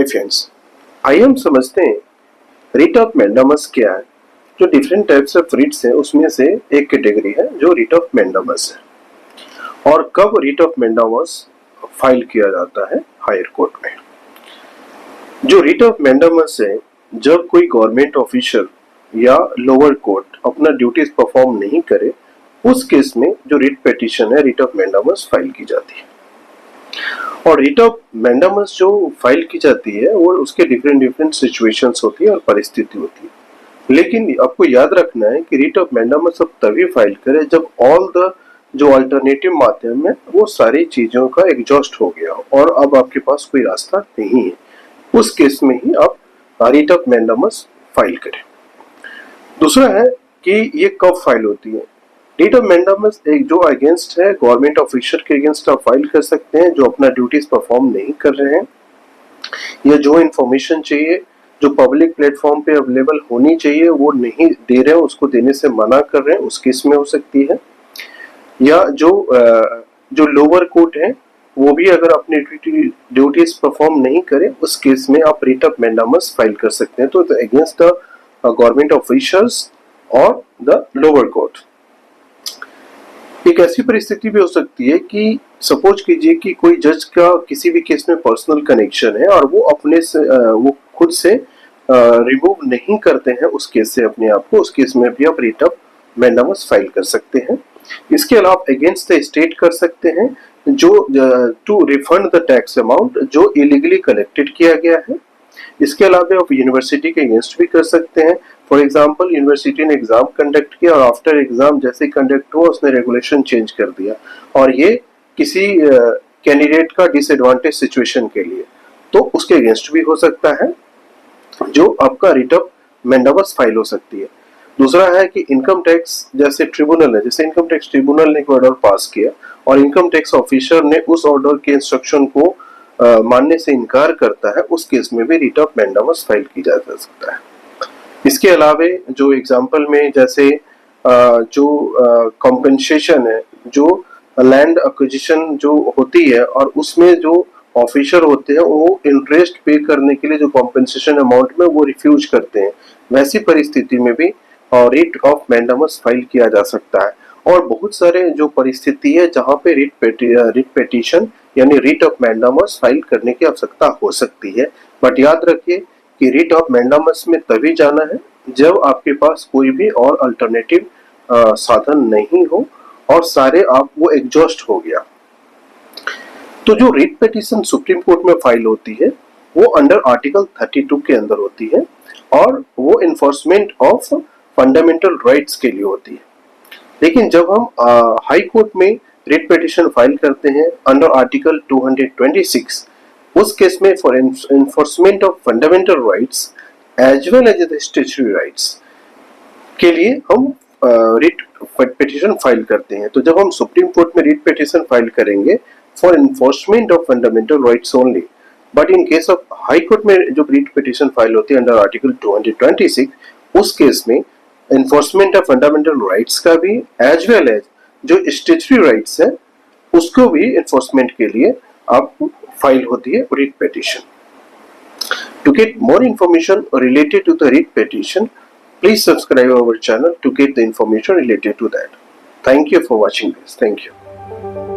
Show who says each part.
Speaker 1: Hi friends, आइए हम समझते हैं रिट ऑफ मैंडामस क्या है। जो डिफरेंट टाइप्स ऑफ रिट्स हैं उसमें से एक कैटेगरी है जो रिट ऑफ मैंडामस है। और कब रिट ऑफ मैंडामस फाइल किया जाता है हायर कोर्ट में। जो रिट ऑफ मैंडामस है, जब कोई गवर्नमेंट ऑफिसर या लोअर कोर्ट अपना ड्यूटीज परफॉर्म नहीं करे, उस केस में जो रिट पिटीशन है रिट ऑफ मैंडामस फाइल की जाती है। और रिट ऑफ मैंडामस जो फाइल की जाती है वो उसके डिफरेंट सिचुएशंस होती है और परिस्थिति होती है। लेकिन आपको याद रखना है कि रिट ऑफ मैंडामस अब तभी फाइल करे जब ऑल द जो अल्टरनेटिव माध्यम है वो सारी चीजों का एग्जॉस्ट हो गया और अब आपके पास कोई रास्ता नहीं है। उस केस में ही आप रिट ऑफ मैंडामस फाइल करें। दूसरा है कि ये कब फाइल होती है। रिट ऑफ मैंडामस एक जो अगेंस्ट है गवर्नमेंट ऑफिसर के अगेंस्ट आप फाइल कर सकते हैं जो अपना ड्यूटीज परफॉर्म नहीं कर रहे हैं, या जो इंफॉर्मेशन चाहिए जो पब्लिक प्लेटफॉर्म पे अवेलेबल होनी चाहिए वो नहीं दे रहे हैं, उसको देने से मना कर रहे हैं, उस केस में हो सकती है। या जो लोअर कोर्ट है वो भी अगर अपनी ड्यूटीज परफॉर्म नहीं करे, उस केस में आप रिट ऑफ मैंडामस फाइल कर सकते हैं। तो अगेंस्ट द गवर्नमेंट ऑफिसर्स और द लोअर कोर्ट। एक ऐसी परिस्थिति भी हो सकती है कि सपोज कीजिए कि कोई जज का किसी भी केस में पर्सनल कनेक्शन है और वो अपने से वो खुद से रिमूव नहीं करते हैं उस केस से अपने आप को, उस केस में भी आप रिट ऑफ मैंडामस फाइल कर सकते हैं। इसके अलावा अगेंस्ट द स्टेट कर सकते हैं जो to refund the tax amount जो इलीगली कलेक्टेड किया गया है। इसके अलावा आप यूनिवर्सिटी के अगेंस्ट भी कर सकते हैं। फॉर एग्जाम्पल, यूनिवर्सिटी ने एग्जाम कंडक्ट किया और आफ्टर एग्जाम जैसे कंडक्ट हुआ उसने रेगुलेशन चेंज कर दिया और ये किसी कैंडिडेट का डिसएडवांटेज सिचुएशन के लिए, तो उसके अगेंस्ट भी हो सकता है जो आपका रिट ऑफ मैंडामस फाइल हो सकती है। दूसरा है कि इनकम टैक्स जैसे ट्रिब्यूनल है, जैसे इनकम टैक्स ट्रिब्यूनल ने एक ऑर्डर पास किया और इनकम टैक्स ऑफिसर ने उस ऑर्डर के इंस्ट्रक्शन को मानने से इनकार करता है, उस केस में भी रिट ऑफ मैंडामस फाइल की जा सकता है। इसके अलावा जो एग्जांपल में जैसे जो कॉम्पेंसेशन है, जो लैंड एक्विजिशन जो होती है और उसमें जो ऑफिसर होते हैं वो इंटरेस्ट पे करने के लिए जो कॉम्पेंसेशन अमाउंट में वो रिफ्यूज करते हैं, वैसी परिस्थिति में भी रिट ऑफ मैंडामस फाइल किया जा सकता है। और बहुत सारे जो परिस्थिति है जहाँ पे रिट पिटीशन यानी रिट ऑफ मैंडामस फाइल करने की आवश्यकता हो सकती है। बट याद रखिए कि रिट ऑफ मैंडामस में तभी जाना है जब आपके पास कोई भी और अल्टरनेटिव साधन नहीं हो और सारे आप वो एग्जॉस्ट हो गया। तो जो रिट पिटीशन सुप्रीम कोर्ट में फाइल होती है वो अंडर आर्टिकल 32 के अंदर होती है और वो इन्फोर्समेंट ऑफ फंडामेंटल राइट्स के लिए होती है। लेकिन जब हम हाई कोर्ट में रिट पिटीशन फाइल करते हैं अंडर आर्टिकल 226, उस केस में for enforcement of fundamental rights as well as the statutory rights के लिए हम रिट पिटीशन फाइल करते हैं। तो जब हम सुप्रीम कोर्ट में रिट पिटीशन फाइल करेंगे for enforcement of fundamental rights only, but in case of high court में जो रिट पिटीशन फाइल होती है अंडर आर्टिकल 226, उस केस में एनफोर्समेंट ऑफ फंडामेंटल राइट्स का भी एज वेल एज जो स्टैट्यूटरी राइट्स है उसको भी एनफोर्समेंट के लिए आप फाइल होती है writ petition. To get more information related to the writ petition, please subscribe our channel to get the information related to that. Thank you for watching this. Thank you.